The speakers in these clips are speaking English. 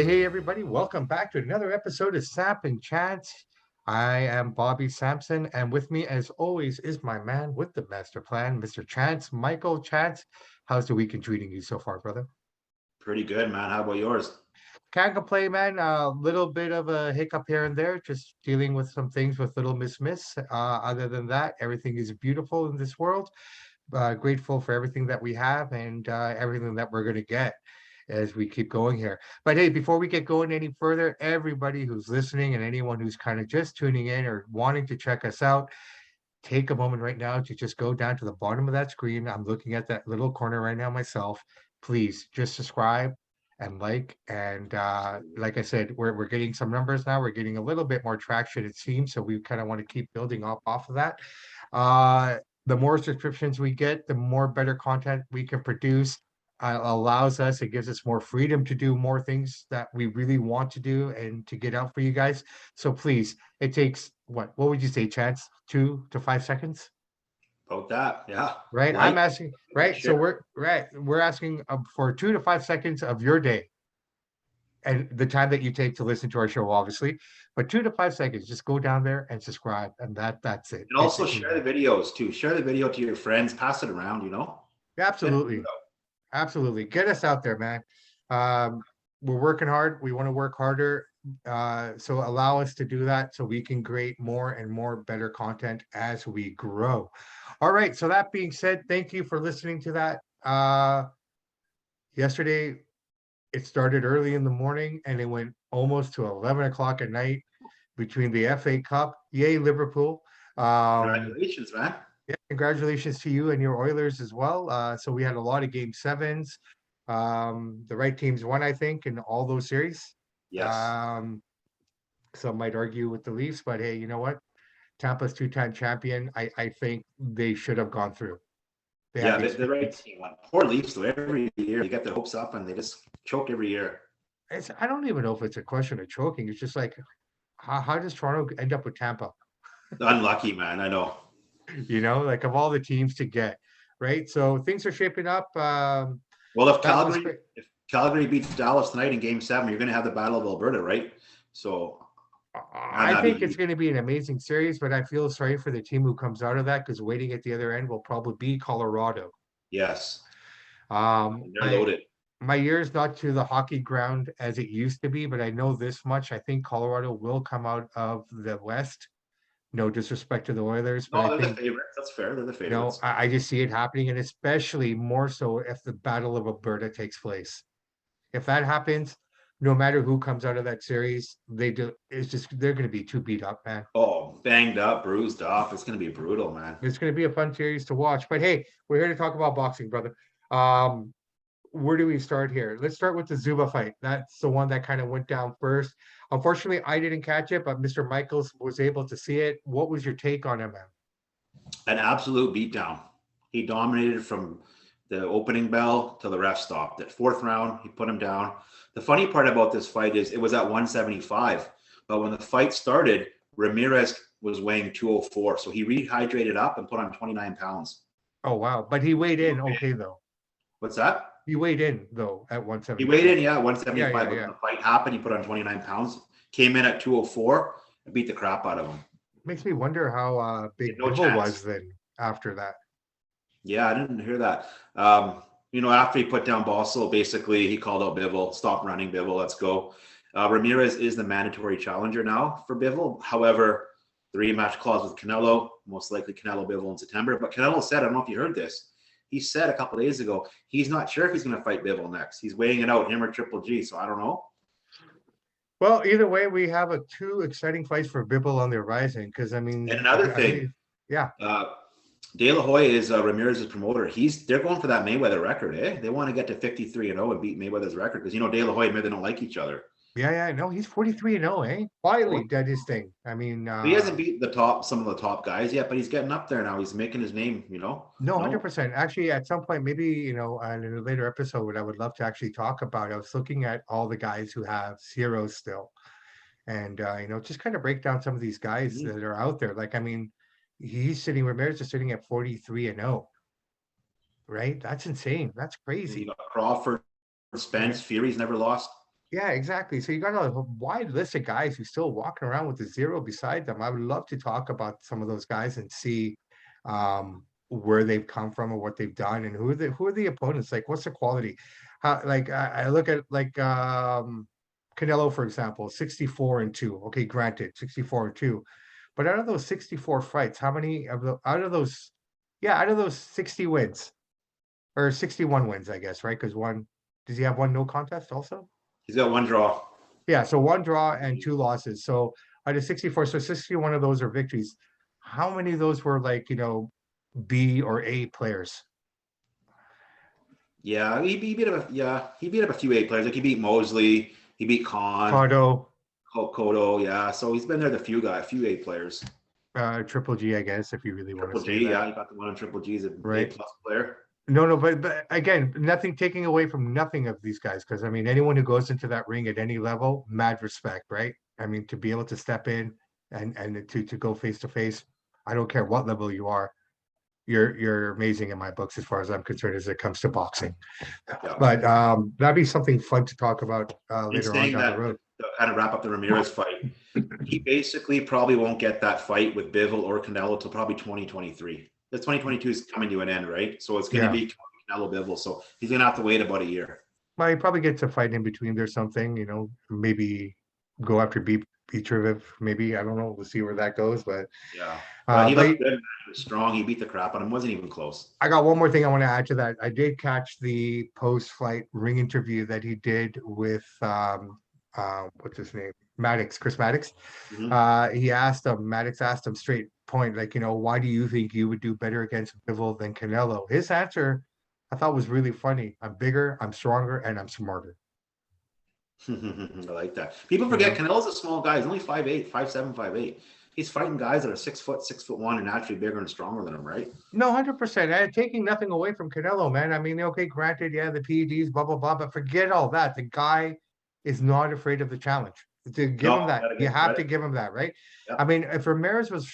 Hey, everybody. Welcome back to another episode of Samp&Chance. I am Bobby Sampson, and with me, as always, is my man with the master plan, Mr. Chance, Michael Chance. How's the weekend treating you so far, brother? Pretty good, man. How about yours? Can't complain, man. A little bit of a hiccup here and there, just dealing with some things with little miss. Other than that, everything is beautiful in this world. Grateful for everything that we have and everything that we're going to get as we keep going here. But hey, before we get going any further, everybody who's listening and anyone who's kind of just tuning in or wanting to check us out, take a moment right now to just go down to the bottom of that screen. I'm looking at that little corner right now myself. Please just subscribe and like. And like I said, we're getting some numbers now. We're getting a little bit more traction, it seems. So we kind of want to keep building off of that. Uh, the more subscriptions we get, the more better content we can produce. Allows us, it gives us more freedom to do more things that we really want to do and to get out for you guys. So please, it takes what would you say, Chance? 2 to 5 seconds, About that, yeah. right? Like, I'm asking, right? So share. we're asking for 2 to 5 seconds of your day and the time that you take to listen to our show, obviously. But 2 to 5 seconds, just go down there and subscribe, and that's it. And It's also share the videos too. Share the video to your friends. Pass it around. Get it absolutely. out. Absolutely. Get us out there, man. Um, we're working hard. We want to work harder. So allow us to do that so we can create more and more better content as we grow. All right. So that being said, thank you for listening to that. Yesterday, it started early in the morning and it went almost to 11 o'clock at night between the FA Cup. Yay, Liverpool. Um, Congratulations, man. yeah, congratulations to you and your Oilers as well. So we had a lot of game sevens. The right teams won, I think, in all those series. Yes. Um, some might argue with the Leafs, but hey, you know what? Tampa's two-time champion. I think they should have gone through. They had Yeah, the the right experience. team won. Poor Leafs, though. Every year they get their hopes up and they just choke every year. I don't even know if it's a question of choking. It's just like, how does Toronto end up with Tampa? Unlucky, man. I know. Like of all the teams to get, right? So things are shaping up. Well, if That was Calgary great. if Calgary beats Dallas tonight in Game 7, you're going to have the Battle of Alberta, right? So, man, I that'd be think it's huge. going to be an amazing series, but I feel sorry for the team who comes out of that because waiting at the other end will probably be Colorado. Yes, they're I loaded. my ear's not to the hockey ground as it used to be, but I know this much. I think Colorado will come out of the West. No disrespect to the Oilers, but No, I they're the think, favorites. That's fair. They're the favorites. I just see it happening, and especially more so if the Battle of Alberta takes place. If that happens, no matter who comes out of that series, they're going to be too beat up, man. Oh, banged up, bruised up. It's going to be brutal, man. It's going to be a fun series to watch. But hey, we're here to talk about boxing, brother. Um, where do we start here? Let's start with the Zuma fight. That's the one that kind of went down first. Unfortunately, I didn't catch it, but Mr. Michaels was able to see it. What was your take on it, man? An absolute beatdown. He dominated from the opening bell till the ref stopped. At fourth round, he put him down. The funny part about this fight is it was at 175, but when the fight started, Ramirez was weighing 204. So he rehydrated up and put on 29 pounds. Oh wow! But he weighed in okay though. What's that? He weighed in though at He weighed 175. in, yeah, Yeah, 175. yeah, But when yeah. the fight happened, he put on 29 pounds. Came in at 204 and beat the crap out of him. Makes me wonder how He had big no Bibble was chance. then after that. Yeah, I didn't hear that. After he put down Bossel, basically he called out Bivol, stop running, Bivol, let's go. Ramirez is the mandatory challenger now for Bivol. However, the rematch clause with Canelo, most likely Canelo Bivol in September. But Canelo said, I don't know if you heard this, he said a couple of days ago, he's not sure if he's going to fight Bivol next. He's weighing it out, him or Triple G. So I don't know. Well, either way, we have two exciting fights for Bibble on the horizon. Because I And mean, another I thing, believe, yeah. De La Hoya is Ramirez's promoter. They're going for that Mayweather record, eh? They want to get to 53-0 and beat Mayweather's record because De La Hoya and Mayweather don't like each other. Yeah. No, he's 43-0, eh? Quietly did his thing. I mean, He hasn't beat some of the top guys yet, but he's getting up there now. He's making his name. no, No, 100%. Actually, at some point, maybe, in a later episode, I would love to actually talk about. I was looking at all the guys who have zeros still, and just kind of break down some of these guys Mhm. that are out there. Like, I mean, Ramirez is sitting at 43-0, right? That's insane. That's You crazy. got Crawford, Yeah. Spence, Fury's never lost. Yeah, exactly. So you got a wide list of guys who still walking around with a zero beside them. I would love to talk about some of those guys and see where they've come from and what they've done and who are the opponents. Like, what's the quality? How like I look at like Canelo, for example, 64-2. Okay, granted, 64-2. But out of those 64 fights, how many of the out of those 60 wins or 61 wins, I guess, right? Because one, does he have one no contest also? He's got one draw. Yeah, so one draw and two losses. So out of 64, so 61 of those are victories. How many of those were like, B or A players? Yeah, he beat up a few A players. Like he beat Mosley, he beat Khan, Cotto, Kodo. Yeah, so he's been there with a few A players. Triple G, I guess, if you really want to Triple say G, that, yeah, he got the one on Triple G. He's an A right? plus player. No, no, but again, nothing taking away from nothing of these guys, because I mean, anyone who goes into that ring at any level, mad respect, right? I mean, to be able to step in and to go face to face, I don't care what level you are, you're amazing in my books as far as I'm concerned as it comes to boxing. Yeah. But that'd be something fun to talk about In later on saying down the that, road. to kind of wrap up the Ramirez fight, he basically probably won't get that fight with Bivol or Canelo till probably 2023. The 2022 is coming to an end, right? So it's going to Yeah. be Canelo Bivol. So he's going to have to wait about a year. Well, he probably gets a fight in between there something, maybe go after Beatriv, maybe. I don't know. We'll see where that goes. But Yeah. But uh he but looked good, man. He was strong. He beat the crap out of him. Wasn't even close. I got one more thing I want to add to that. I did catch the post-fight ring interview that he did with what's his name? Maddox, Chris Maddox. Mm-hmm. Maddox asked him straight point, like, why do you think you would do better against Bivol than Canelo? His answer I thought was really funny. I'm bigger, I'm stronger, and I'm smarter. I like that. People You forget know? Canelo's a small guy. He's only 5'8", 5'7", 5'8". He's fighting guys that are 6', 6'1", and actually bigger and stronger than him, right? No, 100%. And taking nothing away from Canelo, man. I mean, okay, granted, yeah, the PEDs, blah, blah, blah, but forget all that. The guy is not afraid of the challenge. To give No, him that, gotta you give him have to credit. give him that, right? I Yep. mean, if Ramirez was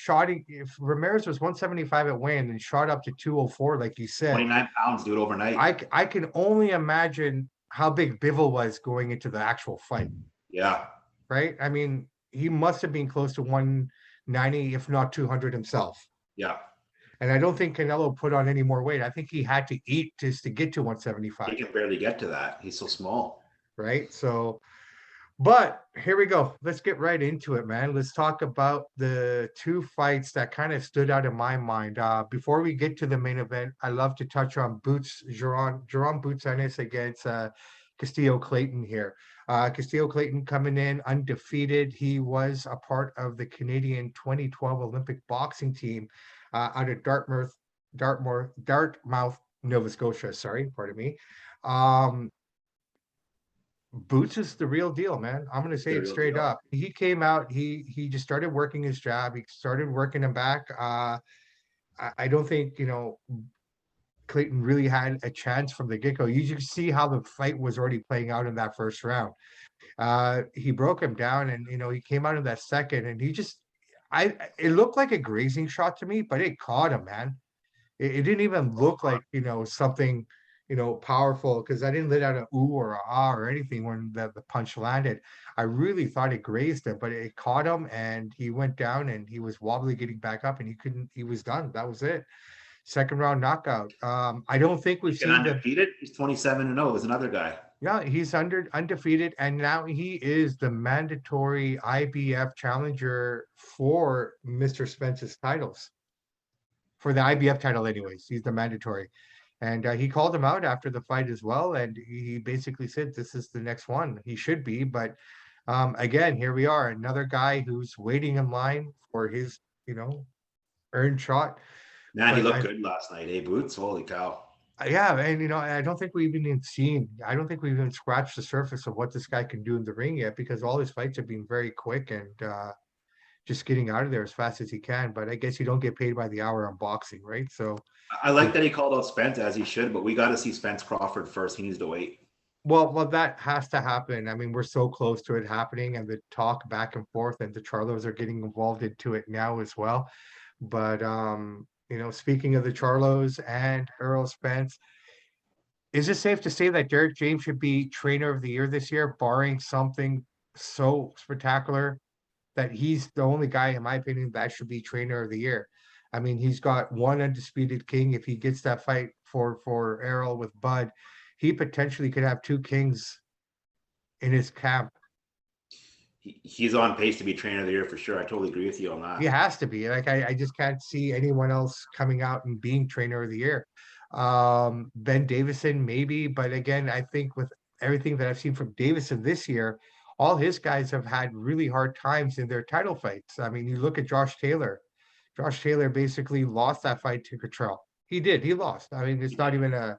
175 at weigh-in and shot up to 204, like you said, 29 pounds, do it overnight. I can only imagine how big Bivol was going into the actual fight, Yeah. right? I mean, he must have been close to 190, if not 200 himself. Yeah. And I don't think Canelo put on any more weight. I think he had to eat just to get to 175, He can barely get to that. He's so small. right? So, but here we go. Let's get right into it, man. Let's talk about the two fights that kind of stood out in my mind. Before we get to the main event, I love to touch on Jerome Boots Ennis against Castillo Clayton here. Castillo Clayton coming in undefeated. He was a part of the Canadian 2012 Olympic boxing team out of Dartmouth, Nova Scotia. Sorry, pardon me. Um, Boots is the real deal, man. I'm gonna say The it real straight deal. up. He came out, he just started working his jab, he started working him back. I don't think, Clayton really had a chance from the get-go. You just see how the fight was already playing out in that first round. He broke him down and he came out in that second and he just it looked like a grazing shot to me, but it caught him, man. It didn't even look like, something, powerful because I didn't let out a ooh or a ah or anything when the punch landed. I really thought it grazed him, but it caught him and he went down and he was wobbly getting back up and he was done. That was it. Second round knockout. I don't think we've He's seen undefeated. He's 27-0. There's another guy. yeah, he's undefeated and now he is the mandatory IBF challenger for Mr. Spence's titles. For the IBF title, anyways. He's the mandatory. And he called him out after the fight as well. And he basically said, this is the next one. He should be. But again, here we are. Another guy who's waiting in line for his, earned shot. Man, he But looked good last night. Hey, Boots. Holy cow. yeah, and I don't think we've even seen, I don't think we've even scratched the surface of what this guy can do in the ring yet because all his fights have been very quick and just getting out of there as fast as he can. But I guess you don't get paid by the hour on boxing, right? So I like that he called out Spence as he should, but we got to see Spence Crawford first. He needs to wait. well, that has to happen. I mean, we're so close to it happening, and the talk back and forth, and the Charlos are getting involved into it now as well. But speaking of the Charlos and Earl Spence, Is it safe to say that Derek James should be trainer of the year this year, barring something so spectacular that he's the only guy, in my opinion, that should be trainer of the year? I mean, he's got one undisputed king. If he gets that fight for Errol with Bud, he potentially could have two kings in his camp. He's on pace to be trainer of the year for sure. I totally agree with you on He that. has to be. Like I just can't see anyone else coming out and being trainer of the year. Ben Davison, maybe, but again, I think with everything that I've seen from Davison this year, all his guys have had really hard times in their title fights. I mean, you look at Josh Taylor. Josh Taylor basically lost that fight to Cottrell. He did. He lost. I mean, it's not even a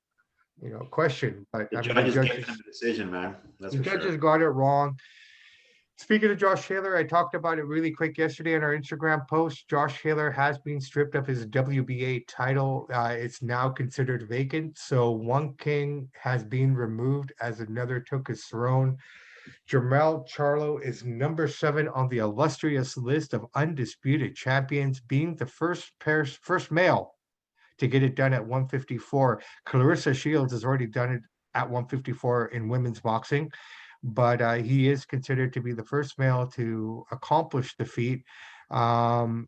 question. But The I mean, the judges gave him judges the decision, man. That's the for sure. judges got it wrong. Speaking of Josh Taylor, I talked about it really quick yesterday on our Instagram post. Josh Taylor has been stripped of his WBA title. It's now considered vacant. So one king has been removed as another took his throne. Jermell Charlo is number 7 on the illustrious list of undisputed champions, being the first male to get it done at 154. Clarissa Shields has already done it at 154 in women's boxing, but he is considered to be the first male to accomplish the feat. I would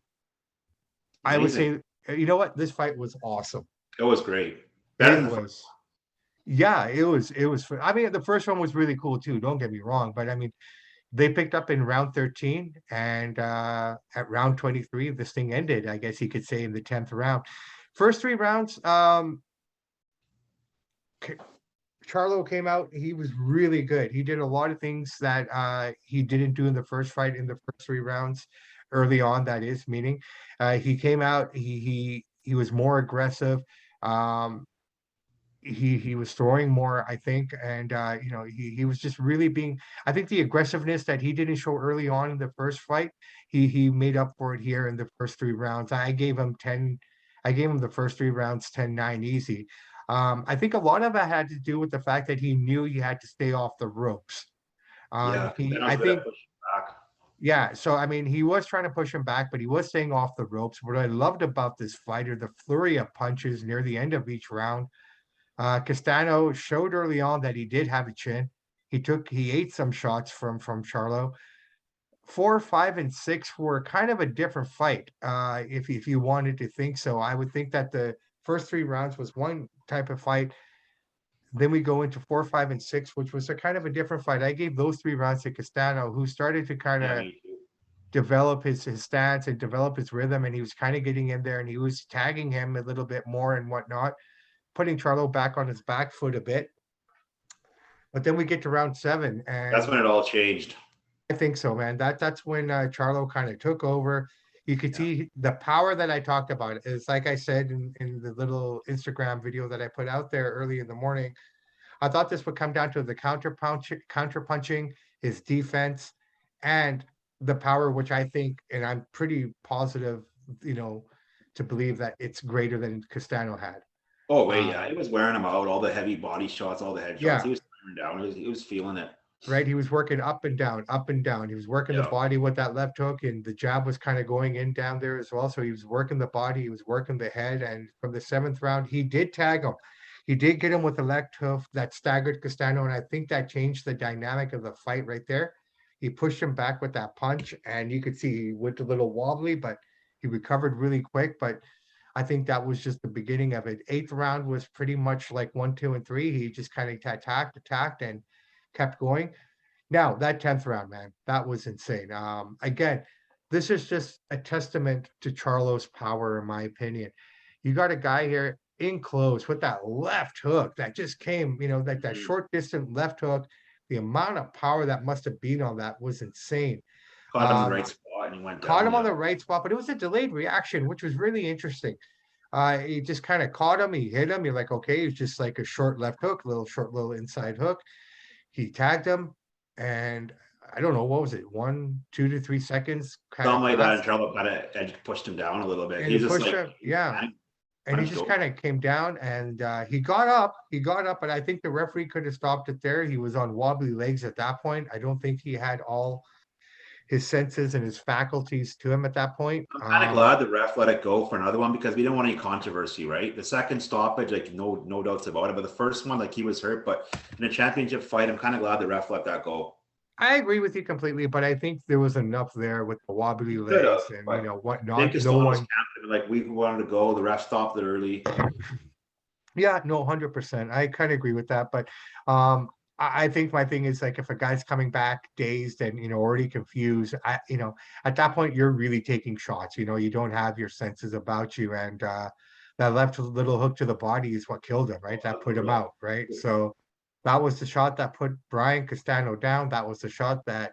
Amazing. say, you know what? This fight was awesome. It was great. Better It than the first. was, yeah, it was. I mean, the first one was really cool too. Don't get me wrong, but I mean, they picked up in round 13, and at round 23, this thing ended. I guess you could say in the 10th round. First 3 rounds, Charlo came out. He was really good. He did a lot of things that he didn't do in the first fight in the first 3 rounds early on. That is, meaning he came out. He was more aggressive. Um, he was throwing more, I think, and he was just really being. I think the aggressiveness that he didn't show early on in the first fight, he made up for it here in the first 3 rounds. I gave him 10. I gave him the first 3 rounds 10-9 easy. I think a lot of that had to do with the fact that he knew he had to stay off the ropes. Yeah, He, that was I good at think, pushing back. yeah. So I mean, he was trying to push him back, but he was staying off the ropes. What I loved about this fighter, the flurry of punches near the end of each round. Castano showed early on that he did have a chin. He ate some shots from Charlo. 4, 5, and 6 were kind of a different fight. If you wanted to think so, I would think that the first 3 rounds was one type of fight. Then we go into 4, 5, and 6, which was a kind of a different fight. I gave those 3 rounds to Castano, who started to kind Yeah, of me too. develop his stance and develop his rhythm, and he was kind of getting in there, and he was tagging him a little bit more and whatnot, putting Charlo back on his back foot a bit. But then we get to round 7, That's and when it all changed. I think so, man. That's when Charlo kind of took over. You could Yeah. see the power that I talked about. Is like I said in the little Instagram video that I put out there early in the morning. I thought this would come down to the counter punching, his defense, and the power, which I think, and I'm pretty positive, to believe that it's greater than Castano had. Oh wait, yeah, Um, it was wearing him out. All the heavy body shots, all the headshots. yeah, He was firing down. He was feeling it. right. He was working up and down, up and down. He was working the Yeah. body with that left hook, and the jab was kind of going in down there as well. So he was working the body, he was working the head. And from the 7th round, he did tag him. He did get him with the left hook that staggered Castano, and I think that changed the dynamic of the fight right there. He pushed him back with that punch, and you could see he went a little wobbly, but he recovered really quick. But I think that was just the beginning of it. 8th round was pretty much like 1, 2, and 3. He just kind of attacked, and kept going. Now that 10th round, man, that was insane. Again, this is just a testament to Charlo's power, in my opinion. You got a guy here in close with that left hook that just came, like that Mhm. short distance left hook. The amount of power that must have been on that was insane. Caught him in the Um, right spot and he went Caught down. him on Yeah. the right spot, but it was a delayed reaction, which was really interesting. He just kind of caught him. He hit him. You're like, okay, it's just like a short left hook, little inside hook. He tagged him, and I don't know, what was it, 1, 2 to 3 seconds kind of Something like that. And passed, Charlo kind of edge pushed him down a little bit. and he He's just pushed like him, yeah, and he punched just over. kind of came down, and he got up, but I think the referee could have stopped it there. He was on wobbly legs at that point. I don't think he had all his senses and his faculties to him at that point. I'm kind of glad the ref let it go for another one because we didn't want any controversy, right? The second stoppage, like no doubts about it. But the first one, like he was hurt. But in a championship fight, I'm kind of glad the ref let that go. I agree with you completely, but I think there was enough there with the wobbly He could have, legs and but I think whatnot. No Castano's one, camp, like we wanted to go, the ref stopped it early. yeah, no, 100%. I kind of agree with that, but I think my thing is like if a guy's coming back dazed and already confused, at that point you're really taking shots. You don't have your senses about you, and that left little hook to the body is what killed him, right? That put him out, right? So that was the shot that put Brian Castano down. That was the shot that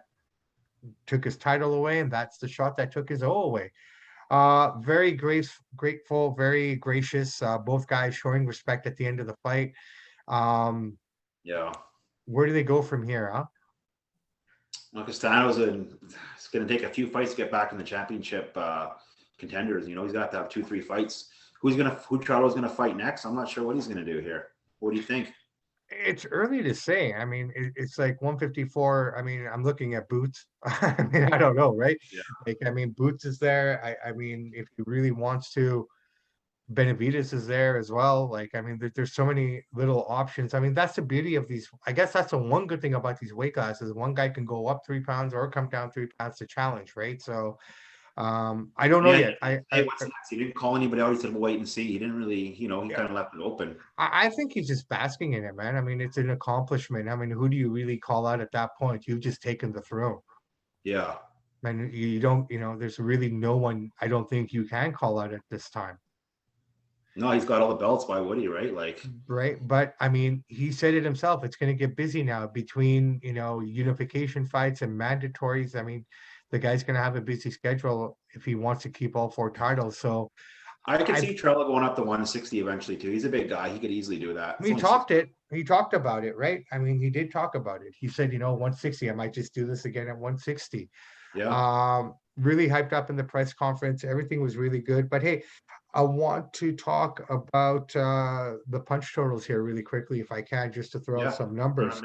took his title away, and that's the shot that took his O away. Very grateful, very gracious. Both guys showing respect at the end of the fight. Um, Yeah. where do they go from here, huh? Well, Castano's it's going to take a few fights to get back in the championship contenders. He's got to have 2-3 fights. Who Charlo's going to fight next? I'm not sure what he's going to do here. What do you think? It's early to say. I mean, it's like 154. I mean, I'm looking at Boots. I mean, I don't know, right? Yeah. Like, I mean, Boots is there. I mean, if he really wants to, Benavides is there as well. Like, I mean, there's so many little options. I mean, that's the beauty of these. I guess that's the one good thing about these weight classes. One guy can go up 3 pounds or come down 3 pounds to challenge, right? So, I don't know Yeah. yet. Hey, what's next? He didn't call anybody out. He said, wait and see. He didn't really, he Yeah. kind of left it open. I think he's just basking in it, man. I mean, it's an accomplishment. I mean, who do you really call out at that point? You've just taken the throne. Yeah. And you don't, there's really no one I don't think you can call out at this time. No, he's got all the belts. Why would he, right? Like, Right. But I mean, he said it himself. It's going to get busy now between, unification fights and mandatories. I mean, the guy's going to have a busy schedule if he wants to keep all 4 titles. So I could I see Charlo going up to 160 eventually too. He's a big guy. He could easily do that. he talked about it, right? I mean, he did talk about it. He said, 160, I might just do this again at 160. Yeah. Really hyped up in the press conference. Everything was really good. But hey, I want to talk about the punch totals here really quickly, if I can, just to throw out some numbers.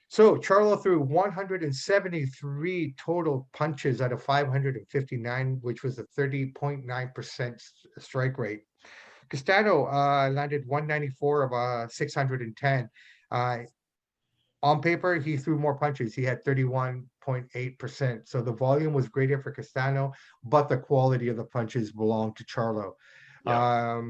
So Charlo threw 173 total punches out of 559, which was a 30.9% strike rate. Castano landed 194 of 610. On paper, he threw more punches. He had 31.8%. So the volume was greater for Castano, but the quality of the punches belonged to Charlo. Yeah.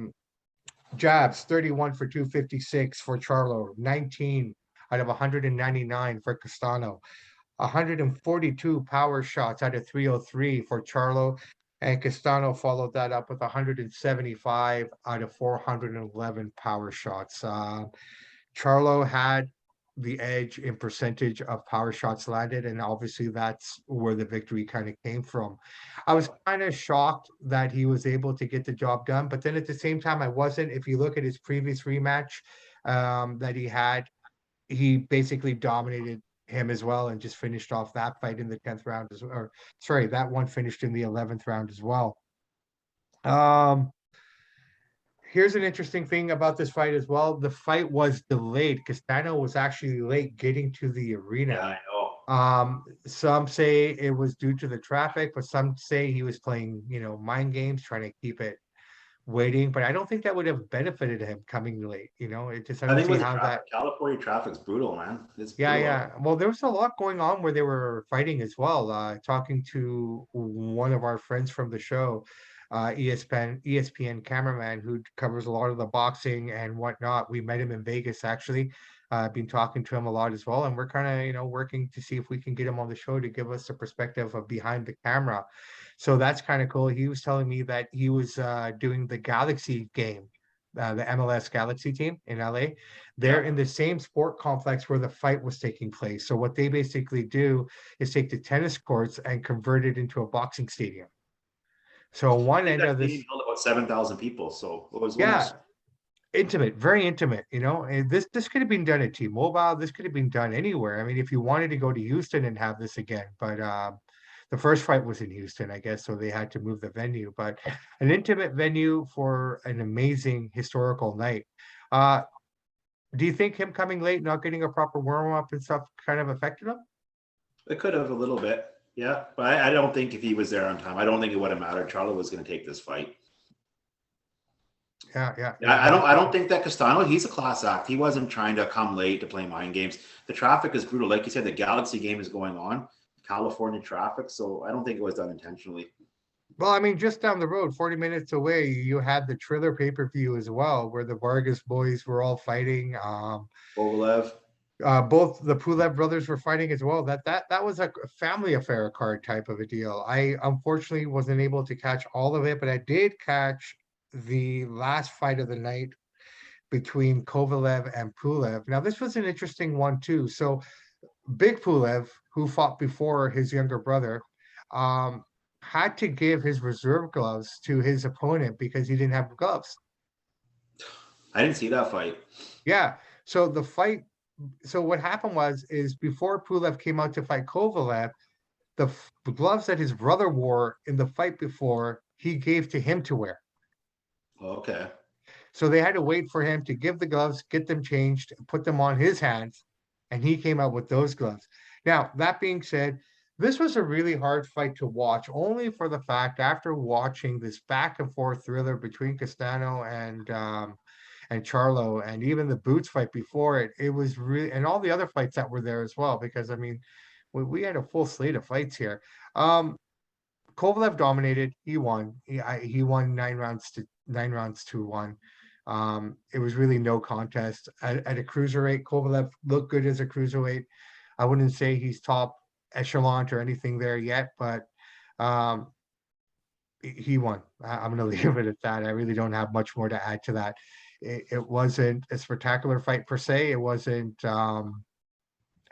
Jabs, 31 for 256 for Charlo, 19 out of 199 for Castano, 142 power shots out of 303 for Charlo, and Castano followed that up with 175 out of 411 power shots. Charlo had the edge in percentage of power shots landed, and obviously that's where the victory kind of came from. I was kind of shocked that he was able to get the job done, but then at the same time, I wasn't. If you look at his previous rematch that he had, he basically dominated him as well and just finished off that fight in the 10th round or sorry, that one finished in the 11th round as well. Here's an interesting thing about this fight as well. The fight was delayed. Castano was actually late getting to the arena. Yeah, I know. Some say it was due to the traffic, but some say he was playing, mind games, trying to keep it waiting. But I don't think that would have benefited him coming late. It just I don't see how that. California traffic's brutal, man. It's Yeah, brutal. yeah. Well, there was a lot going on where they were fighting as well. Talking to one of our friends from the show, ESPN cameraman who covers a lot of the boxing and whatnot. We met him in Vegas actually. Been talking to him a lot as well, and we're kind of working to see if we can get him on the show to give us a perspective of behind the camera. So that's kind of cool. He was telling me that he was doing the Galaxy game, the MLS Galaxy team in LA. They're in the same sport complex where the fight was taking place. So what they basically do is take the tennis courts and convert it into a boxing stadium. So one end of this held about 7,000 people. So it was almost intimate, very intimate, and this could have been done at T-Mobile. This could have been done anywhere. I mean, if you wanted to go to Houston and have this again, but the first fight was in Houston, I guess, so they had to move the venue, but an intimate venue for an amazing historical night. Do you think him coming late, not getting a proper warm-up and stuff kind of affected him? It could have a little bit. Yeah, but I don't think if he was there on time, I don't think it would have mattered. Charlo was going to take this fight. Yeah, I don't think that Castano, he's a class act. He wasn't trying to come late to play mind games. The traffic is brutal. Like you said, the Galaxy game is going on, California traffic. So I don't think it was done intentionally. Well, I mean, just down the road, 40 minutes away, you had the Triller pay-per-view as well, where the Vargas boys were all fighting. Kovalev. Both the Pulev brothers were fighting as well. That was a family affair card type of a deal. I unfortunately wasn't able to catch all of it, but I did catch the last fight of the night between Kovalev and Pulev. Now, this was an interesting one too. So, Big Pulev, who fought before his younger brother, um, had to give his reserve gloves to his opponent because he didn't have gloves. I didn't see that fight. Yeah. So the fight. So what happened was is before Pulev came out to fight Kovalev, the gloves that his brother wore in the fight before he gave to him to wear. Okay. So they had to wait for him to give the gloves, get them changed, put them on his hands, and he came out with those gloves. Now, that being said, this was a really hard fight to watch, only for the fact after watching this back and forth thriller between Castano and Charlo, and even the Boots fight before it, it was really, and all the other fights that were there as well, because I mean, we had a full slate of fights here. Kovalev dominated. He won. He won 9 rounds to 1. It was really no contest at a cruiserweight. Kovalev looked good as a cruiserweight. I wouldn't say he's top echelon or anything there yet, but um, he won. I'm going to leave it at that. I really don't have much more to add to that. It wasn't a spectacular fight per se. It wasn't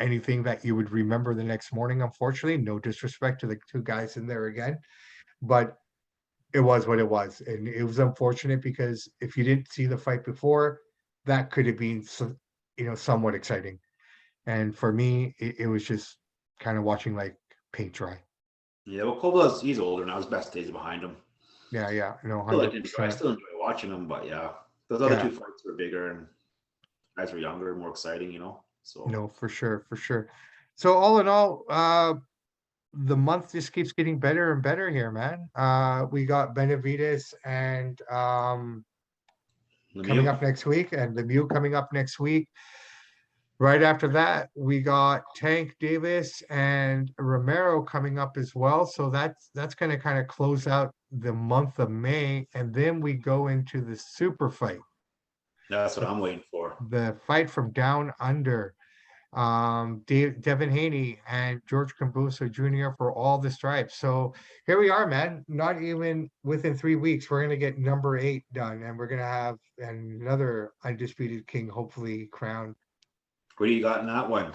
anything that you would remember the next morning, unfortunately. No disrespect to the two guys in there again, but it was what it was. And it was unfortunate because if you didn't see the fight before, that could have been, somewhat exciting. And for me, it was just kind of watching like paint dry. Yeah, well, Kovalev's, he's older now. His best days are behind him. Yeah, no, I 100%. still enjoy watching them, but yeah, those other two Yeah, fights were bigger and guys were younger, more exciting, So no, for sure, for sure. So all in all, the month just keeps getting better and better here, man. We got Benavides and coming Lemieux, up next week, and the Mew coming up next week. Right after that, we got Tank Davis and Romero coming up as well. So that's going to kind of close out the month of May, and then we go into the super fight, that's what the, I'm waiting for. the fight from down under. Devin Haney and George Kambusa Jr. for all the stripes. So here we are, man. Not even within 3 weeks, we're gonna get number 8 done, and we're gonna have another undisputed king, hopefully crowned. What do you got in that one?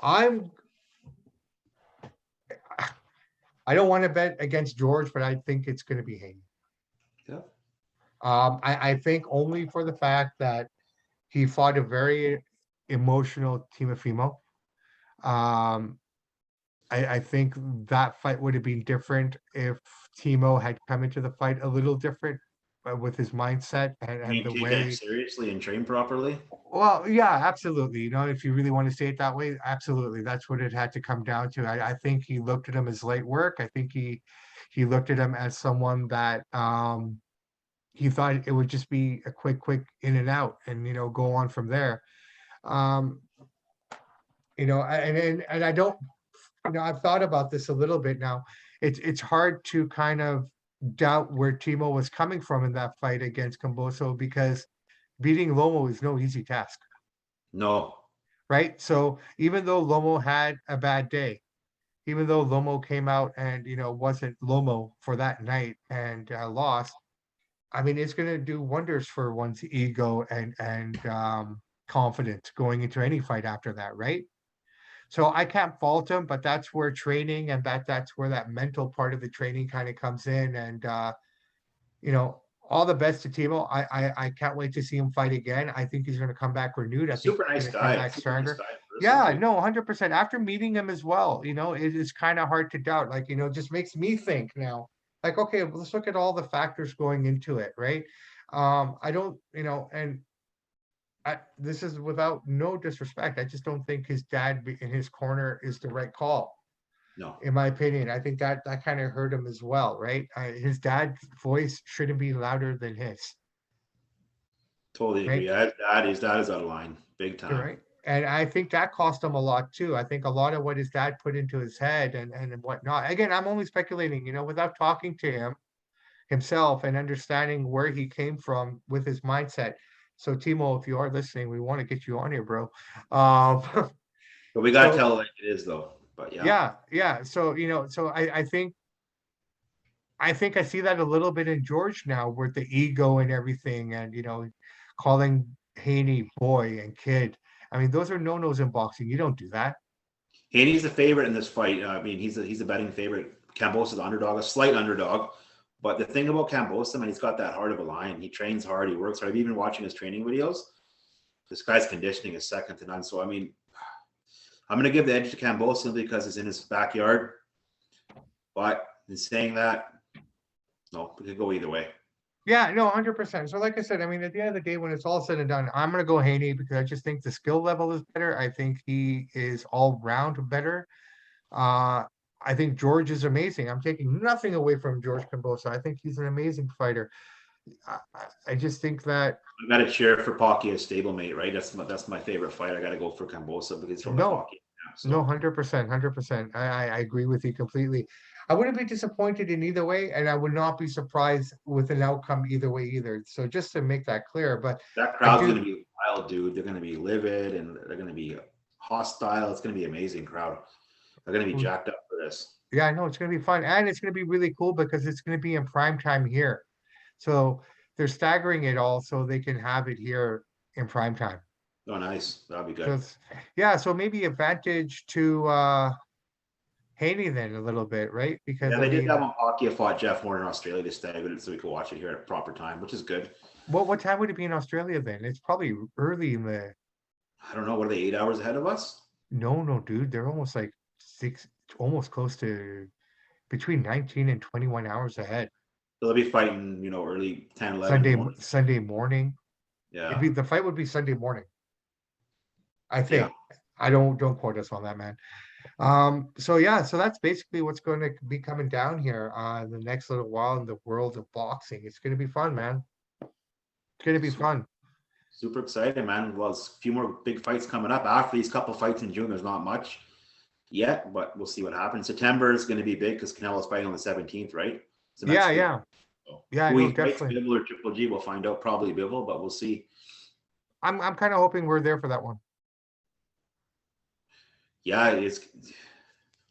I'm I don't want to bet against George, but I think it's gonna be Haney. Yeah. I think only for the fact that he fought a very emotional Teamofimo. Um, I think that fight would have been different if Timo had come into the fight a little different with his mindset I and mean, the taking it way. seriously and train properly. Well, yeah, absolutely. If you really want to say it that way, absolutely. That's what it had to come down to. I think he looked at him as light work. I think he looked at him as someone that he thought it would just be a quick in and out and go on from there. Um, and I don't I've thought about this a little bit now. It's hard to kind of doubt where Timo was coming from in that fight against Camboso because beating Lomo is no easy task, No, right? So even though Lomo had a bad day, even though Lomo came out and wasn't Lomo for that night and lost, I mean it's going to do wonders for one's ego and confidence going into any fight after that, right? So I can't fault him, but that's where training and that's where that mental part of the training kind of comes in. And all the best to Timo. I can't wait to see him fight again. I think he's going to come back renewed. I think super he's nice going to come guy. back Super nice stronger. guy in person Yeah, too. no, 100%. After meeting him as well, it is kind of hard to doubt. Like, just makes me think now. Like, okay, well, let's look at all the factors going into it, right? I don't, and this is without no disrespect. I just don't think his dad in his corner is the right call. No, in my opinion. I think that kind of hurt him as well, right? His dad's voice shouldn't be louder than his, totally agree. right? That is out of line, big You're time. right. And I think that cost him a lot too. I think a lot of what his dad put into his head and whatnot. Again, I'm only speculating, without talking to him himself and understanding where he came from with his mindset. So Timo, if you are listening, we want to get you on here, bro. Um, But we gotta so tell it like it is, though. But yeah, yeah, yeah. So I think I see that a little bit in George now with the ego and everything and calling Haney boy and kid. I mean, those are no-nos in boxing. You don't do that. Haney's the favorite in this fight. I mean, he's a betting favorite. Cambosa's the underdog, a slight underdog. But the thing about Cambosa, man, he's got that heart of a lion. He trains hard. He works hard. I've even watching his training videos. This guy's conditioning is second to none. So I mean, I'm going to give the edge to Cambosa simply because it's in his backyard. But in saying that, no, it could go either way. Yeah, no, 100%. So like I said, I mean, at the end of the day, when it's all said and done, I'm gonna go Haney because I just think the skill level is better. I think he is all round better. Uh, I think George is amazing. I'm taking nothing away from George Kambosa. I think he's an amazing fighter. I just think that I got to cheer for Pocky as stablemate, right? That's my favorite fight. I got to go for Cambosa because he's from the no, Pocky. no, So 100%, 100%. I agree with you completely. I wouldn't be disappointed in either way, and I would not be surprised with an outcome either way either. So just to make that clear, but that I crowd's going to do. be wild, dude. They're going to be livid and they're going to be hostile. It's going to be an amazing crowd. They're going to be jacked up for this. Yeah, I know it's going to be fun, and it's going to be really cool because it's going to be in prime time here. So they're staggering it all so they can have it here in prime time. Oh, nice. That'll be So good. yeah, so maybe advantage to Haney then a little bit, right? Because Yeah, I they did that mean, when Pocky fought Jeff Horn in Australia. They staggered it so we could watch it here at proper time, which is good. what time would it be in Australia then? It's probably early in the I don't know. What are they, 8 hours ahead of us? no, dude, they're almost like six, almost close to between 19 and 21 hours ahead. So they'll be fighting, early 10, 11 in the morning. Sunday morning. Yeah. The fight would be Sunday morning. I Yeah. think. I don't quote us on that, man. So yeah, so that's basically what's going to be coming down here in the next little while in the world of boxing. It's going to be fun, man. It's going to be Super, fun. super excited, man. Well, it's a few more big fights coming up. After these couple fights in June, there's not much yet, but we'll see what happens. September is going to be big because Canelo's fighting on the 17th, right? It's the Yeah, Mexican. yeah, So yeah. who No, he fights, definitely. Bivol or Triple G, we'll find out. Probably Bivol, but we'll see. I'm kind of hoping we're there for that one. Yeah, it's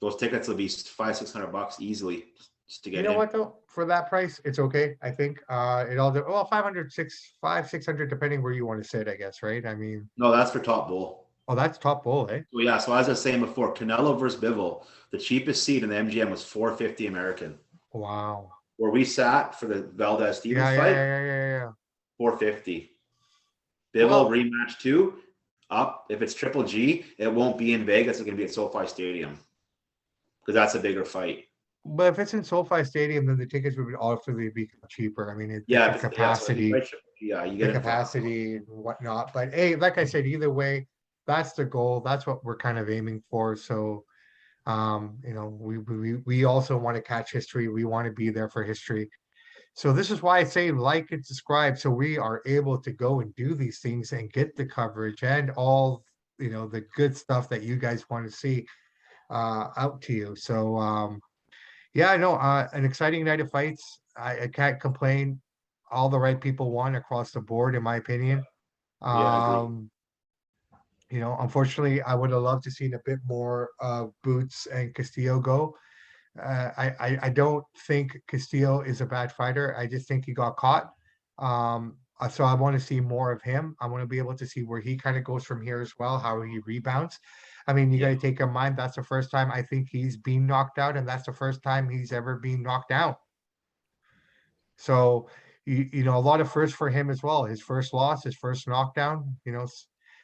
those tickets will be $500-600 easily just to You get know in. what though? For that price, it's okay. I think it all well 500, 600 depending where you want to sit, I guess, right? I mean, No, that's for top bowl. oh, that's top bowl, eh? So yeah, so as I was saying before, Canelo versus Bivol, the cheapest seat in the MGM was $450 American. Wow. Where we sat for the Valdez Stevens Yeah, yeah, fight, yeah, yeah, yeah, yeah. $450. Bivol Well, rematch 2 up. If it's Triple G, it won't be in Vegas. It's going to be at SoFi Stadium because that's a bigger fight. but if it's in SoFi Stadium, then the tickets would obviously be cheaper. I mean, Yeah, so if you capacity, fight Triple G, yeah, you the get in front. capacity and whatnot. But hey, like I said, either way, that's the goal. That's what we're kind of aiming for. So, we also want to catch history. We want to be there for history. So this is why I say like and subscribe, so we are able to go and do these things and get the coverage and all the good stuff that you guys want to see out to you. So yeah, I know an exciting night of fights. I can't complain. All the right people won across the board, in my opinion. Yeah, I agree. Um, Unfortunately, I would have loved to seen a bit more Boots and Castillo go. I don't think Castillo is a bad fighter. I just think he got caught. So I want to see more of him. I want to be able to see where he kind of goes from here as well, how he rebounds. I mean, you got Yeah, to take in mind that's the first time I think he's been knocked out, and that's the first time he's ever been knocked down. So a lot of firsts for him as well. His first loss, his first knockdown.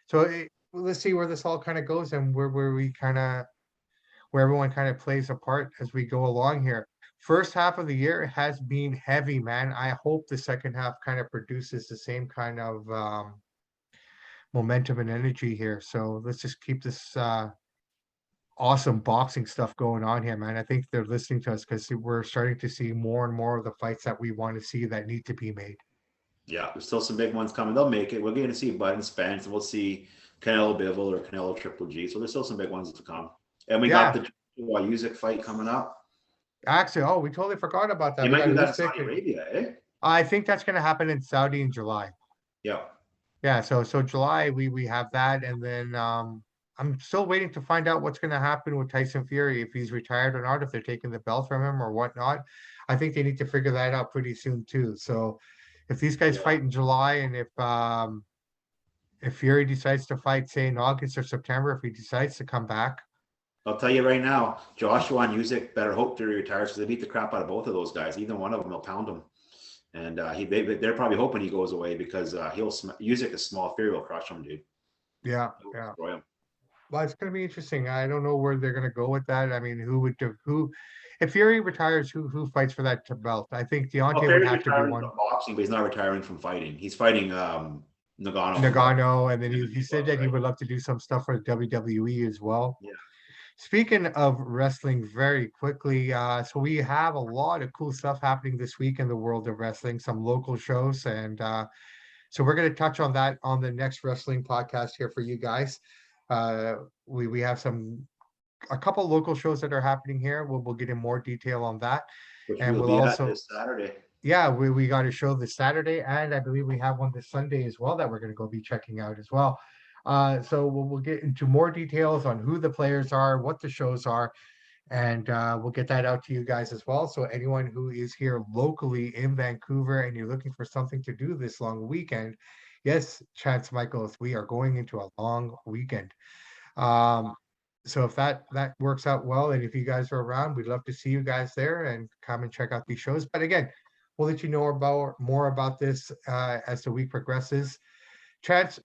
So let's see where this all kind of goes and where everyone kind of plays a part as we go along here. First half of the year has been heavy, man. I hope the second half kind of produces the same kind of momentum and energy here. So let's just keep this awesome boxing stuff going on here, man. I think they're listening to us because we're starting to see more and more of the fights that we want to see that need to be made. Yeah, there's still some big ones coming. They'll make it. We're going to see Bud and Spence, and we'll see Canelo Bivol or Canelo Triple G. So there's still some big ones to come. And we got Yeah, the Usyk fight coming up. actually, oh, we totally forgot about They that. We might got do that in Usyk. Saudi Arabia, eh? I think that's going to happen in Saudi in July. Yeah. Yeah, so July we have that, and then I'm still waiting to find out what's going to happen with Tyson Fury, if he's retired or not, if they're taking the belt from him or whatnot. I think they need to figure that out pretty soon too. So if these guys Yeah. fight in July, and if Fury decides to fight, say in August or September, if he decides to come back, I'll tell you right now, Joshua and Usyk better hope Fury retires because they beat the crap out of both of those guys. Either one of them will pound them. And they're probably hoping he goes away because Usyk is small. Fury will crush him, dude. yeah, He'll yeah. destroy him. Well, it's going to be interesting. I don't know where they're going to go with that. I mean, who, if Fury retires, who fights for that belt? I think Well, Deontay would Fury's have to be retiring one. from boxing, but he's not retiring from fighting. He's fighting Nagano from boxing. Nagano, and then And he said that he right? would love to do some stuff for the WWE as well. Yeah. Speaking of wrestling, very quickly, so we have a lot of cool stuff happening this week in the world of wrestling, some local shows, and so we're going to touch on that on the next wrestling podcast here for you guys. We have a couple local shows that are happening here. We'll get in more detail on that, Which and we'll we'll be at also, this Saturday. yeah, we got a show this Saturday, and I believe we have one this Sunday as well that we're going to go be checking out as well. So we'll get into more details on who the players are, what the shows are, and we'll get that out to you guys as well. So anyone who is here locally in Vancouver and you're looking for something to do this long weekend, yes, Chance Michaels, we are going into a long weekend. So if that works out well, and if you guys are around, we'd love to see you guys there and come and check out these shows. But again, we'll let you know about more about this as the week progresses. Chance,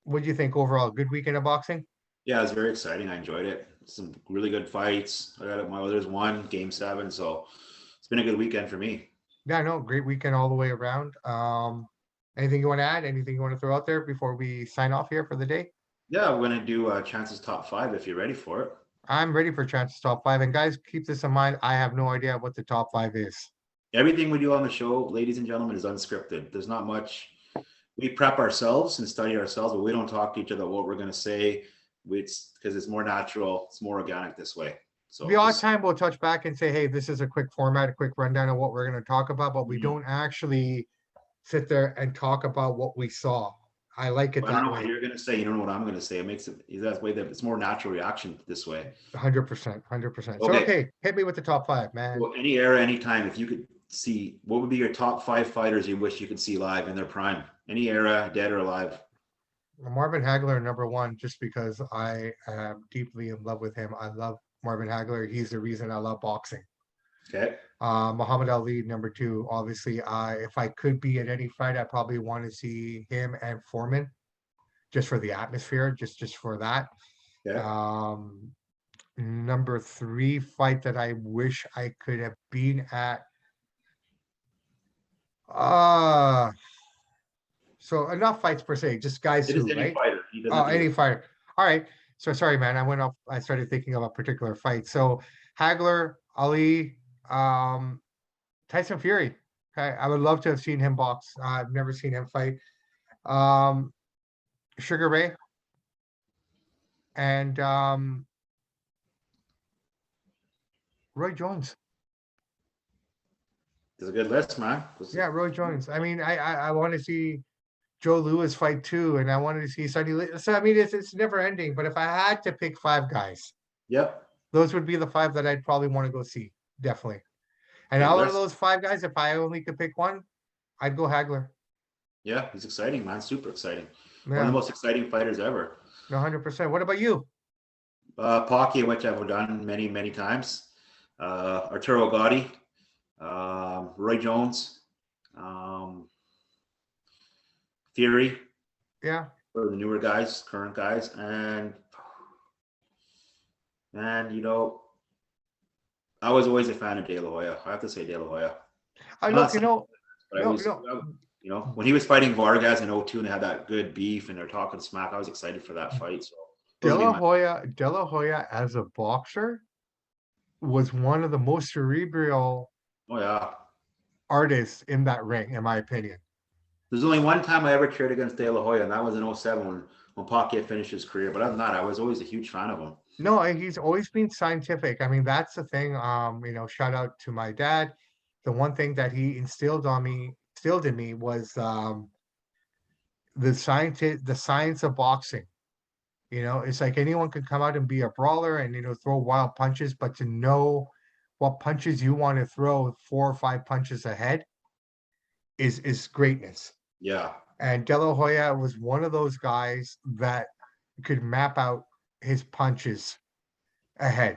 what do you think overall? Good weekend of boxing? Yeah, it was very exciting. I enjoyed it. Some really good fights. I got it. There's one game 7, so it's been a good weekend for me. Yeah, no, great weekend all the way around. Anything you want to add? Anything you want to throw out there before we sign off here for the day? Yeah, we're gonna do Chance's top 5 if you're ready for it. I'm ready for Chance's top 5. And guys, keep this in mind. I have no idea what the top 5 is. Everything we do on the show, ladies and gentlemen, is unscripted. There's not much. We prep ourselves and study ourselves, but we don't talk to each other what we're gonna say. It's because it's more natural, it's more organic this way. So The odd time we'll touch back and say, hey, this is a quick format, a quick rundown of what we're going to talk about, but we don't actually sit there and talk about what we saw. I like it I don't know that what way. you're gonna say. You don't know what I'm gonna say. It makes it that way that it's more natural reaction this way. 100%, 100%. So, Okay. okay, hit me with the top 5, man. Well, any era, any time, if you could see, what would be your top 5 fighters you wish you could see live in their prime? Any era, dead or alive? Marvin Hagler, number 1, just because I am deeply in love with him. I love Marvin Hagler. He's the reason I love boxing. Okay. Muhammad Ali, number 2. Obviously, if I could be at any fight, I probably want to see him and Foreman, just for the atmosphere, just for that. Yeah. Number 3 fight that I wish I could have been at. So enough fights per se, just guys It is who, any right? fighter. He doesn't Oh, have to any be. fighter. All right. So sorry, man. I started thinking of a particular fight. So Hagler, Ali, Tyson Fury. Okay. I would love to have seen him box. I've never seen him fight. Sugar Ray. And Roy Jones. It's a good list, man. Yeah, Roy Jones. I mean, I want to see Joe Louis fight too, and I wanted to see Sonny. So I mean, it's never ending. But if I had to pick 5 guys, Yep. those would be the 5 that I'd probably want to go see. Definitely. And Good out of list. those 5 guys, if I only could pick one, I'd go Hagler. Yeah, he's exciting, man. Super exciting. One of Yeah, the most exciting fighters ever. 100%. What about you? Pocky, which I've done many, many times. Arturo Gotti, Roy Jones, Fury, Yeah. for the newer guys, current guys, and I was always a fan of De La Hoya. I have to say De La Hoya. I I'm look, not saying, but I was, when he was fighting Vargas in 02 and they had that good beef and they're talking smack, I was excited for that fight. So Those would be my. De La Hoya as a boxer was one of the most cerebral Oh yeah. artists in that ring, in my opinion. There's only one time I ever cheered against De La Hoya, and that was in '07 when Paquet finished his career. But other than that, I was always a huge fan of him. No, he's always been scientific. I mean, that's the thing. Shout out to my dad. The one thing that he instilled in me was the science of boxing. It's like anyone can come out and be a brawler and throw wild punches, but to know what punches you want to throw 4 or 5 punches ahead is greatness. Yeah. And De La Hoya was one of those guys that could map out his punches ahead.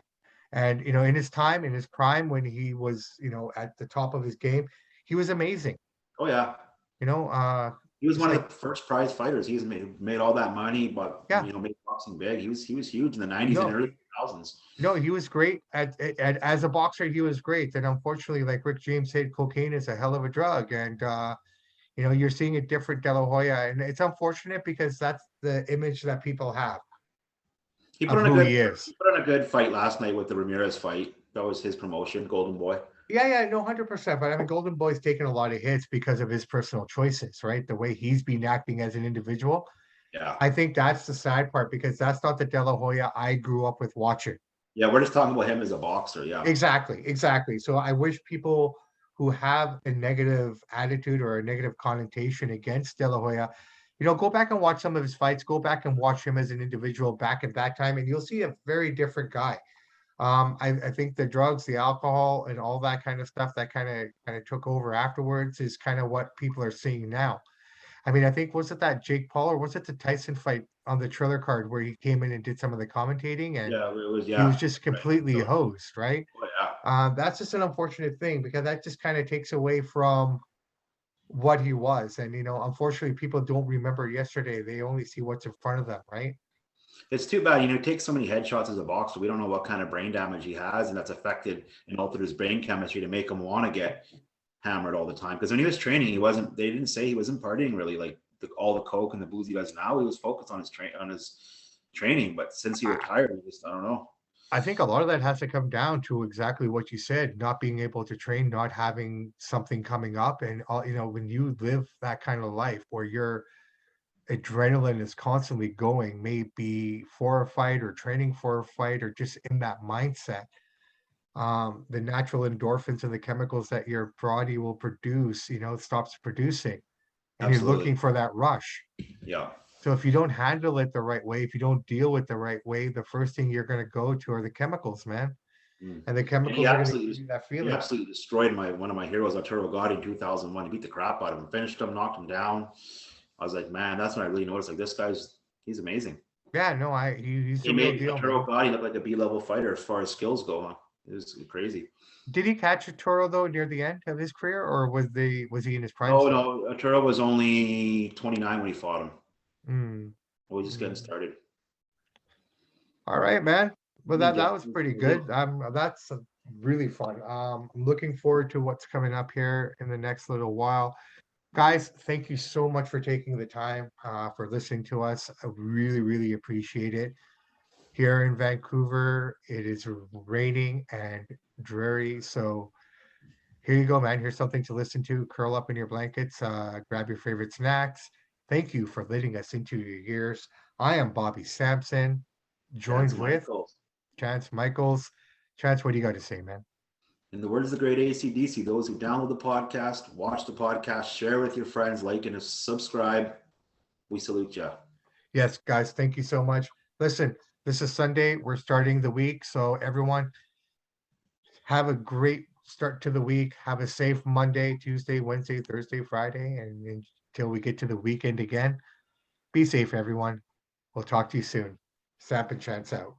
And in his time, in his prime, when he was at the top of his game, he was amazing. Oh yeah. You know, He was it's one of like, the first prize fighters. He's made all that money, but yeah, made boxing big. He was huge in the '90s and no, early 2000s. no, he was great as a boxer. He was great, and unfortunately, like Rick James said, cocaine is a hell of a drug, and you're seeing a different De La Hoya, and it's unfortunate because that's the image that people have He put of on a who good he is. he put on a good fight last night with the Ramirez fight. That was his promotion, Golden Boy. Yeah, no, 100%. But I mean, Golden Boy's taken a lot of hits because of his personal choices, right? The way he's been acting as an individual. Yeah. I think that's the sad part because that's not the De La Hoya I grew up with watching. Yeah, we're just talking about him as a boxer. Yeah. Exactly. So I wish people who have a negative attitude or a negative connotation against De La Hoya, go back and watch some of his fights, go back and watch him as an individual back at that time, and you'll see a very different guy. I think the drugs, the alcohol, and all that kind of stuff that kind of took over afterwards is kind of what people are seeing now. I mean, I think was it that Jake Paul or was it the Tyson fight on the Triller card where he came in and did some of the commentating and Yeah, it was. he was Yeah. just Right. completely So, hosed, right? oh, yeah. That's just an unfortunate thing because that just kind of takes away from what he was. And unfortunately, people don't remember yesterday. They only see what's in front of them, right? It's too bad. He takes so many headshots as a boxer. We don't know what kind of brain damage he has, and that's affected and altered his brain chemistry to make him want to get hammered all the time. Because when he was training, he wasn't. They didn't say he wasn't partying really, like all the coke and the booze he does now. He was focused on his training. But since he retired, I don't know. I think a lot of that has to come down to exactly what you said, not being able to train, not having something coming up. And when you live that kind of life where your adrenaline is constantly going, maybe for a fight or training for a fight or just in that mindset, the natural endorphins and the chemicals that your body will produce, stops producing. And you're Absolutely. looking for that rush. Yeah. So if you don't handle it the right way, if you don't deal with the right way, the first thing you're going to go to are the chemicals, man. And the And chemicals are going to give you that he feeling. absolutely destroyed one of my heroes, Arturo Gatti, in 2001. He beat the crap out of him, finished him, knocked him down. I was like, man, that's when I really noticed. Like, this he's amazing. Yeah, no, he's He the real made deal, Arturo man. Gatti look like a B-level fighter as far as skills go. It was crazy. Did he catch a Toro though near the end of his career, or was he in his prime No, still? no, Arturo was only 29 when he fought him. Mm. We was just getting started. All right, man. Well, that Yeah, was pretty good. That's really fun. I'm looking forward to what's coming up here in the next little while. Guys, thank you so much for taking the time for listening to us. I really, really appreciate it. Here in Vancouver, it is raining and dreary. So here you go, man. Here's something to listen to. Curl up in your blankets, grab your favorite snacks. Thank you for letting us into your ears. I am Bobby Sampson, Chance joined with Michaels. Chance Michaels. Chance, what do you got to say, man? In the words of the great AC/DC, those who download the podcast, watch the podcast, share with your friends, like and subscribe. We salute you. Yes, guys, thank you so much. Listen, this is Sunday. We're starting the week. So everyone have a great start to the week. Have a safe Monday, Tuesday, Wednesday, Thursday, Friday, and until we get to the weekend again. Be safe, everyone. We'll talk to you soon. Samp&Chance out.